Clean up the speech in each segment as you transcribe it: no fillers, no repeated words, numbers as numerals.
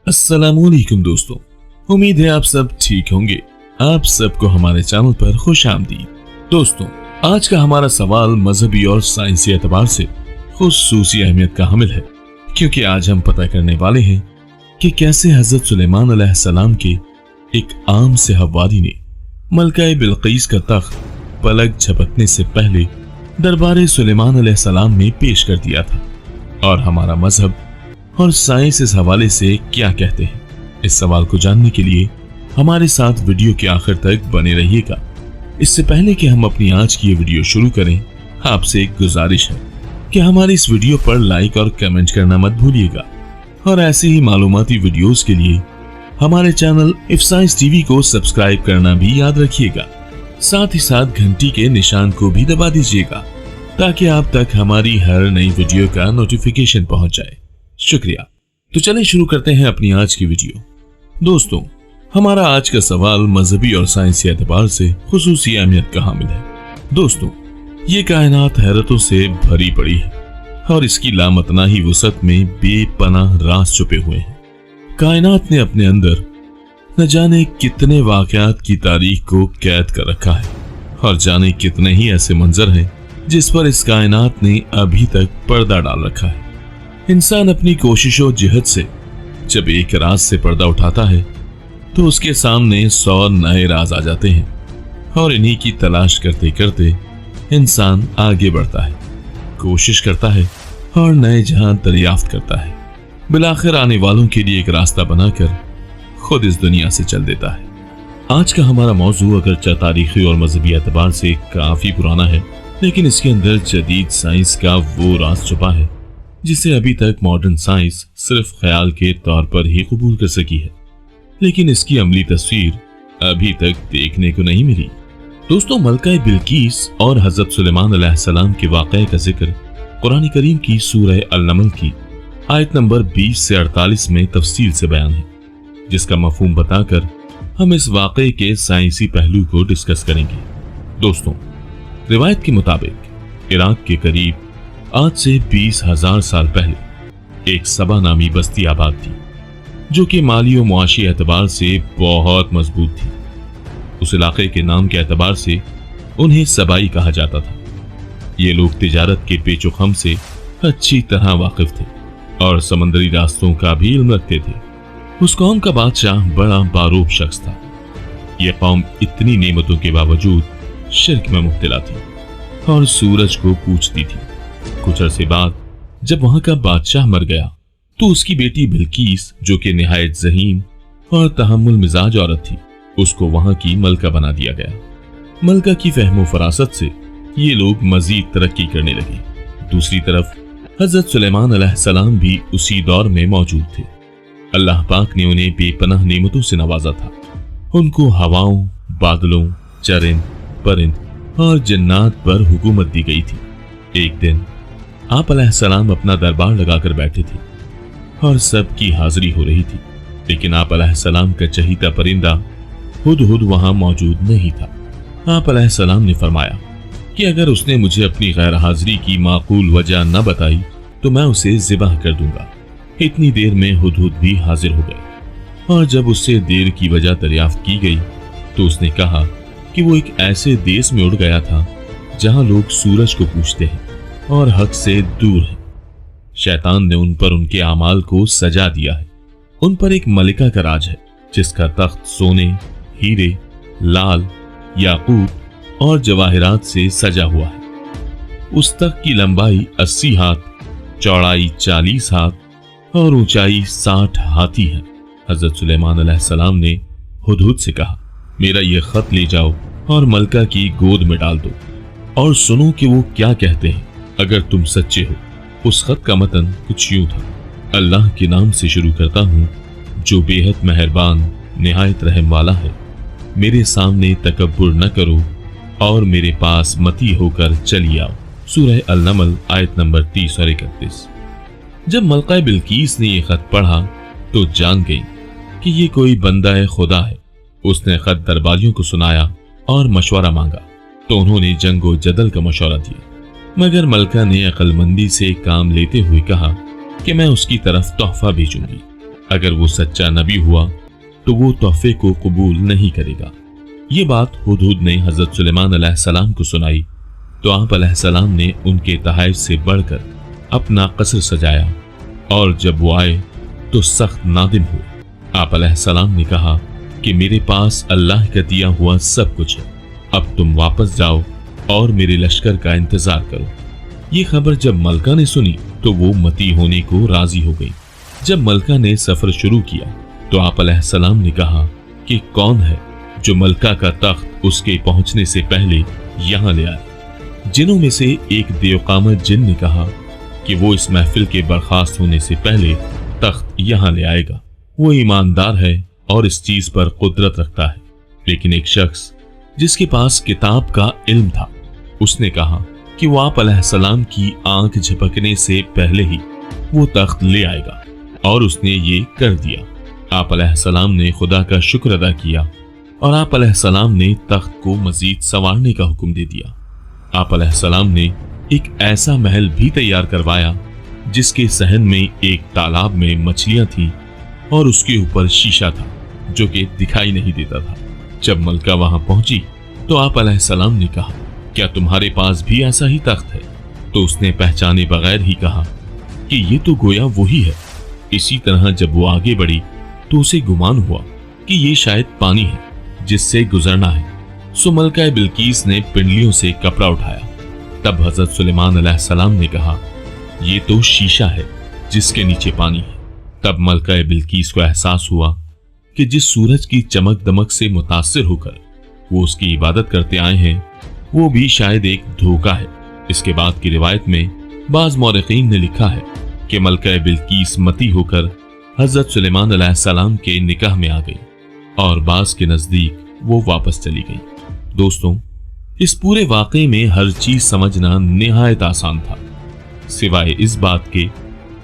अस्सलाम वालेकुम दोस्तों, उम्मीद है आप सब ठीक होंगे। आप सबको हमारे चैनल पर खुश आमदीद। दोस्तों, आज का हमारा सवाल मजहबी और साइंसी एतबार से खुसूसी अहमियत का हामिल है, क्योंकि आज हम पता करने वाले हैं कि कैसे हजरत सुलेमान अलैहिस्सलाम के एक आम से हवारी ने मलका बिल्कीस का तख्त पलक झपकने से पहले दरबार सुलेमान अलैहिस्सलाम में पेश कर दिया था, और हमारा मजहब और साइंस इस हवाले से क्या कहते हैं। इस सवाल को जानने के लिए हमारे साथ वीडियो के आखिर तक बने रहिएगा। इससे पहले कि हम अपनी आज की ये वीडियो शुरू करें, आपसे एक गुजारिश है कि हमारी इस वीडियो पर लाइक और कमेंट करना मत भूलिएगा, और ऐसे ही मालूमाती वीडियोस के लिए हमारे चैनल इफ साइंस टीवी को सब्सक्राइब करना भी याद रखिएगा। साथ ही साथ घंटी के निशान को भी दबा दीजिएगा, ताकि आप तक हमारी हर नई वीडियो का नोटिफिकेशन पहुंच जाए। शुक्रिया। तो चलिए शुरू करते हैं अपनी आज की वीडियो। दोस्तों, हमारा आज का सवाल मजहबी और साइंसी एतबार से खुसूसी अहमियत का हामिल है। दोस्तों, ये कायनात हैरतों से भरी पड़ी है, और इसकी लामतनाही वुसअत में बेपनाह राज छुपे हुए हैं। कायनात ने अपने अंदर न जाने कितने वाकयात की तारीख को कैद कर रखा है, और जाने कितने ही ऐसे मंजर हैं जिस पर इस कायनात ने अभी तक पर्दा डाल रखा है। इंसान अपनी कोशिशों जिहद से जब एक राज से पर्दा उठाता है, तो उसके सामने 100 नए राज आ जाते हैं, और इन्हीं की तलाश करते करते इंसान आगे बढ़ता है, कोशिश करता है और नए जहां दरियाफ्त करता है। बिलाखिर आने वालों के लिए एक रास्ता बनाकर खुद इस दुनिया से चल देता है। आज का हमारा मौजू अगरचे तारीखी और मजहबी एतबार से काफी पुराना है, लेकिन इसके अंदर जदीद साइंस का वो राज छुपा है जिसे अभी तक मॉडर्न साइंस सिर्फ ख्याल के तौर पर ही कबूल कर सकी है, लेकिन इसकी अमली तस्वीर अभी तक देखने को नहीं मिली। दोस्तों, मलका बिल्कीस और हजरत सुलेमान अलैहिस्सलाम के वाक़े का जिक्र कुरान करीम की सूरह अल-नमल की आयत नंबर 20 से 48 में तफसील से बयान है, जिसका मफहूम बताकर हम इस वाक़े के साइंसी पहलू को डिस्कस करेंगे। दोस्तों, रिवायत के मुताबिक इराक के करीब आज से 20,000 साल पहले एक सबा नामी बस्ती आबाद थी, जो कि माली और मुआशी एतबार से बहुत मजबूत थी। उस इलाके के नाम के एतबार से उन्हें सबाई कहा जाता था। ये लोग तिजारत के पेचोखम से अच्छी तरह वाकिफ थे और समंदरी रास्तों का भी इल्म रखते थे। उस कौम का बादशाह बड़ा बारूक शख्स था। यह कौम इतनी नेमतों के बावजूद शिर्क में मुब्तला थी और सूरज को पूजती थी। कुछ अरसे बाद जब वहां का बादशाह मर गया, तो उसकी बेटी बिल्कीस, जो कि निहायत ज़हीन और तहम्मुल मिजाज औरत थी, उसको वहां की मलका बना दिया गया। मलका की फहमो फरासत से ये लोग मजीद तरक्की करने लगे। दूसरी तरफ हजरत सुलेमान अलैहिस्सलाम भी उसी दौर में मौजूद थे। अल्लाह पाक ने उन्हें बेपनाह नेमतों से नवाजा था। उनको हवाओं, बादलों, चरिंद, परिंद और जन्नात पर हुकूमत दी गई थी। एक दिन आप अलैहिस्सलाम अपना दरबार लगाकर बैठे थे और सबकी हाजिरी हो रही थी, लेकिन आप अलैहिस्सलाम का चहीता परिंदा हुदहुद वहां मौजूद नहीं था। आप अलैहिस्सलाम ने फरमाया कि अगर उसने मुझे अपनी गैर हाजिरी की माकूल वजह न बताई तो मैं उसे ज़िबाह कर दूंगा। इतनी देर में हुदहुद भी हाजिर हो गए, और जब उससे देर की वजह दरियाफ्त की गई तो उसने कहा कि वो एक ऐसे देश में उड़ गया था जहां लोग सूरज को पूजते हैं और हक से दूर है। शैतान ने उन पर उनके आमाल को सजा दिया है। उन पर एक मलिका का राज है, जिसका तख्त सोने, हीरे, लाल, याकूत और जवाहिरात से सजा हुआ है। उस तख्त की लंबाई 80 हाथ, चौड़ाई 40 हाथ और ऊंचाई 60 हाथी है। हजरत सुलेमान अलैहिस्सलाम ने हुदहुद से कहा, मेरा यह खत ले जाओ और मलका की गोद में डाल दो, और सुनो कि वो क्या कहते हैं। अगर तुम सच्चे हो। उस खत का मतन कुछ यूं था, अल्लाह के नाम से शुरू करता हूँ, जो बेहद मेहरबान निहायत रहम वाला है। मेरे सामने तकब्बुर न करो और मेरे पास मती होकर चली आओ। सूरह अल-नमल आयत नंबर 30 और 31। जब मलका बिल्कीस ने यह खत पढ़ा तो जान गई कि ये कोई बंदा खुदा है। उसने खत दरबारियों को सुनाया और मशवरा मांगा, तो उन्होंने जंगो जदल का मशवरा दिया, मगर मलका ने अक्लमंदी से काम लेते हुए कहा कि मैं उसकी तरफ तोहफा भेजूंगी। अगर वो सच्चा नबी हुआ तो वो तोहफे को कबूल नहीं करेगा। ये बात हुदहुद ने हजरत सुलेमान अलैहिस्सलाम को सुनाई तो आप अलैहिस्सलाम ने उनके तहाइफ से बढ़कर अपना कसर सजाया और जब वो आए तो सख्त नादिम हुए। आप अलैहिस्सलाम ने कहा कि मेरे पास अल्लाह का दिया हुआ सब कुछ है, अब तुम वापस जाओ और मेरे लश्कर का इंतजार करो। ये खबर जब मलका ने सुनी तो वो मती होने को राजी हो गई। जब मलका ने सफर शुरू किया तो आप अलैहिस्सलाम ने कहा कि कौन है जो मलका का तख्त उसके पहुंचने से पहले यहाँ ले आए। जिनों में से एक देवकामत जिन ने कहा कि वो इस महफिल के बर्खास्त होने से पहले तख्त यहाँ ले आएगा। वो ईमानदार है और इस चीज पर कुदरत रखता है। लेकिन एक शख्स जिसके पास किताब का इल्म था, उसने कहा कि वो आप अलैहिस्सलाम की आंख झपकने से पहले ही वो तख्त ले आएगा, और उसने ये कर दिया। आप अलैहिस्सलाम ने खुदा का शुक्र अदा किया और आप अलैहिस्सलाम ने तख्त को मजीद संवारने का हुक्म दे दिया। आप अलैहिस्सलाम ने एक ऐसा महल भी तैयार करवाया जिसके सहन में एक तालाब में मछलियां थीं और उसके ऊपर शीशा था जो कि दिखाई नहीं देता था। जब मलका वहां पहुंची तो आप अलैहिस्सलाम ने कहा, क्या तुम्हारे पास भी ऐसा ही तख्त है? तो उसने पहचाने बगैर ही कहा कि ये तो गोया वही है। इसी तरह जब वो आगे बढ़ी तो उसे गुमान हुआ कि ये शायद पानी है जिससे गुजरना है। सो मलका बिल्कीस ने पिंडलियों से कपड़ा उठाया। तब हजरत सुलेमान अलैहिस्सलाम ने कहा, ये तो शीशा है जिसके नीचे पानी है। तब मलका बिल्कीस को एहसास हुआ कि जिस सूरज की चमक दमक से मुतासिर होकर वो उसकी इबादत करते आए हैं वो भी शायद एक धोखा है। इसके बाद की रिवायत में बाज मौरखीन ने लिखा है कि मलका बिल्कीस मती होकर हजरत सुलेमान अलैहिस्सलाम के निकाह में आ गई और बाज के नजदीक वो वापस चली गई। दोस्तों, इस पूरे वाकये में हर चीज समझना निहायत आसान था, सिवाय इस बात के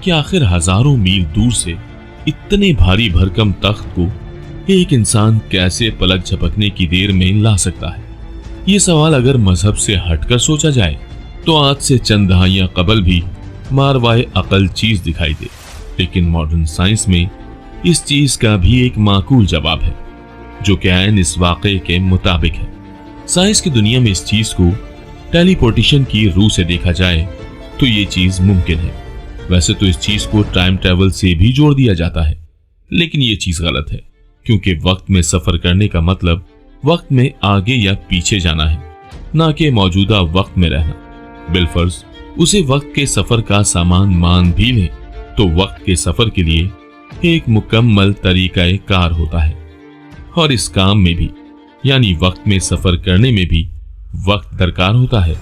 कि आखिर हजारों मील दूर से इतने भारी भरकम तख्त को एक इंसान कैसे पलक झपकने की देर में ला सकता है। ये सवाल अगर मजहब से हटकर सोचा जाए तो आज से चंद दहाइयां कबल भी मारवाए अकल चीज दिखाई दे, लेकिन मॉडर्न साइंस में इस चीज का भी एक माकूल जवाब है जो कि ऐन इस वाकये के मुताबिक है। साइंस की दुनिया में इस चीज को टेलीपोर्टेशन की रूह से देखा जाए तो ये चीज मुमकिन है। वैसे तो इस चीज को टाइम ट्रेवल से भी जोड़ दिया जाता है, लेकिन ये चीज गलत है क्योंकि वक्त में सफर करने का मतलब वक्त में आगे या पीछे जाना है, ना कि मौजूदा वक्त में रहना। बिलफर्ज उसे वक्त के सफर का सामान मान भी ले तो वक्त के सफर के लिए एक मुकम्मल तरीका कार होता है, और इस काम में भी यानी वक्त में सफर करने में भी वक्त दरकार होता है,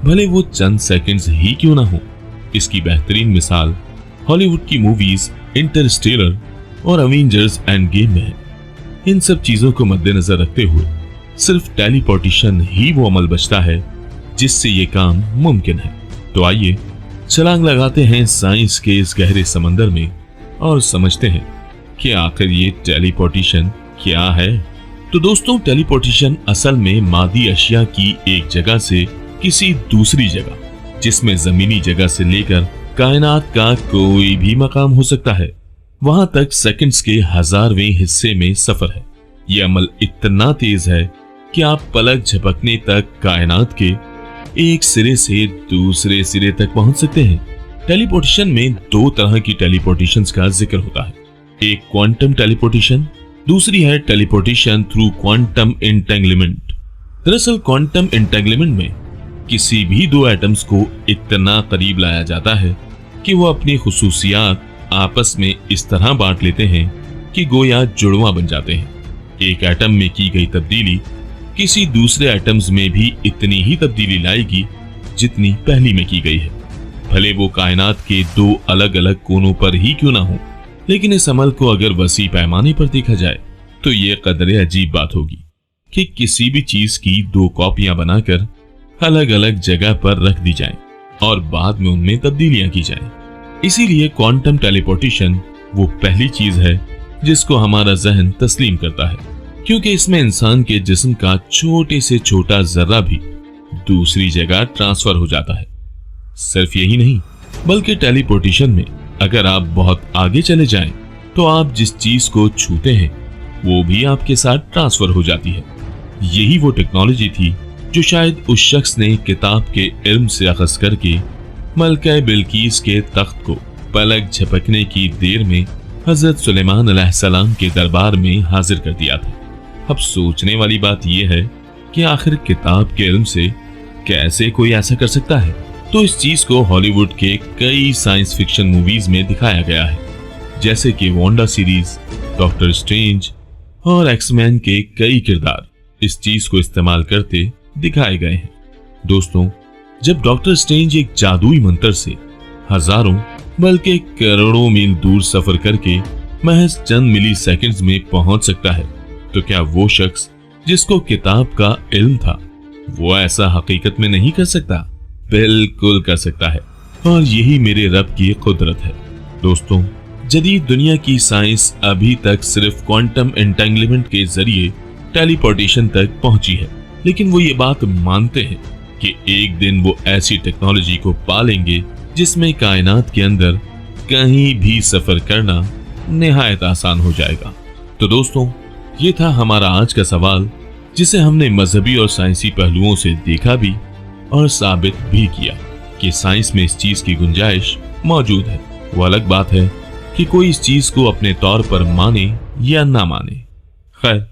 भले वो चंद सेकंड्स ही क्यों ना हो। इसकी बेहतरीन मिसाल हॉलीवुड की मूवीज इंटरस्टेलर और अवेंजर्स एंड गेम में है। इन सब चीजों को मद्देनजर रखते हुए सिर्फ टेलीपोर्टेशन ही वो अमल बचता है जिससे ये काम मुमकिन है। तो आइए छलांग लगाते हैं साइंस के इस गहरे समंदर में और समझते हैं कि आखिर ये टेलीपोर्टेशन क्या है। तो दोस्तों, टेलीपोर्टेशन असल में मादी अशिया की एक जगह से किसी दूसरी जगह, जिसमें जमीनी जगह से लेकर कायनात का कोई भी मकाम हो सकता है, वहां तक सेकंड्स के 1000वें हिस्से में सफर है। यह अमल इतना तेज है कि आप पलक झपकने तक कायनात के एक सिरे से दूसरे सिरे तक पहुंच सकते हैं। टेलीपोर्टेशन में दो तरह की टेलीपोर्टेशंस का जिक्र होता है, एक क्वांटम टेलीपोर्टेशन, दूसरी है टेलीपोर्टेशन थ्रू क्वांटम एंटेंगलमेंट। दरअसल क्वांटम एंटेंगलमेंट में किसी भी दो एटम्स को इतना करीब लाया जाता है कि वो अपनी खुसूसियात आपस में इस तरह बांट लेते हैं कि गोया जुड़वा बन जाते हैं। एक एटम में की गई तब्दीली किसी दूसरे एटम्स में भी इतनी ही तब्दीली लाएगी जितनी पहली में की गई है, भले वो कायनात के दो अलग अलग कोनों पर ही क्यों ना हो। लेकिन इस अमल को अगर वसी पैमाने पर देखा जाए तो ये कदरे अजीब बात होगी कि किसी भी चीज की दो कॉपियां बनाकर अलग अलग जगह पर रख दी जाएं और बाद में उनमें तब्दीलियां की जाएं। इसीलिए क्वांटम टेलीपोर्टेशन वो पहली चीज है जिसको हमारा जहन तस्लीम करता है, क्योंकि इसमें इंसान के जिस्म का छोटे से छोटा जर्रा भी दूसरी जगह ट्रांसफर हो जाता है। सिर्फ यही नहीं, बल्कि टेलीपोर्टेशन में अगर आप बहुत आगे चले जाएं तो आप जिस चीज को छूते हैं वो भी आपके साथ ट्रांसफर हो जाती है। यही वो टेक्नोलॉजी थी जो शायद उस शख्स ने किताब के इल्म से अखज़ करके मलका बिल्कीस के तख्त को पलक झपकने की देर में हजरत सुलेमान अलैहिस्सलाम के दरबार में हाजिर कर दिया था। अब सोचने वाली बात यह है कि आखिर किताब के इल्म से कैसे कोई ऐसा कर सकता है। तो इस चीज को हॉलीवुड के कई साइंस फिक्शन मूवीज में दिखाया गया है, जैसे कि वांडा सीरीज, डॉक्टर स्ट्रेंज और एक्समैन के कई किरदार इस चीज को इस्तेमाल करते दिखाए गए हैं। दोस्तों, जब डॉक्टर स्ट्रेंज एक जादुई मंत्र से हजारों बल्कि करोड़ों मील दूर सफर करके महज चंद मिली सेकेंड्स में पहुंच सकता है, तो क्या वो शख्स जिसको किताब का इल्म था वो ऐसा हकीकत में नहीं कर सकता? बिल्कुल कर सकता है, और यही मेरे रब की कुदरत है। दोस्तों, जदीद दुनिया की साइंस अभी तक सिर्फ क्वांटम एंटेंगलमेंट के जरिए टेलीपोर्टेशन तक पहुंची है, लेकिन वो ये बात मानते हैं कि एक दिन वो ऐसी टेक्नोलॉजी को पालेंगे जिसमें कायनात के अंदर कहीं भी सफर करना निहायत आसान हो जाएगा। तो दोस्तों, ये था हमारा आज का सवाल, जिसे हमने मजहबी और साइंसी पहलुओं से देखा भी और साबित भी किया कि साइंस में इस चीज की गुंजाइश मौजूद है। वो अलग बात है कि कोई इस चीज को अपने तौर पर माने या ना माने। खैर,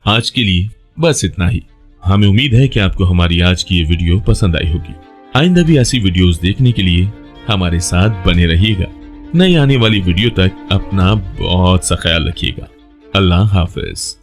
आज के लिए बस इतना ही। हमें उम्मीद है कि आपको हमारी आज की ये वीडियो पसंद आई होगी। आइंदा भी ऐसी वीडियोस देखने के लिए हमारे साथ बने रहिएगा। नई आने वाली वीडियो तक अपना बहुत सा ख्याल रखिएगा। अल्लाह हाफिज।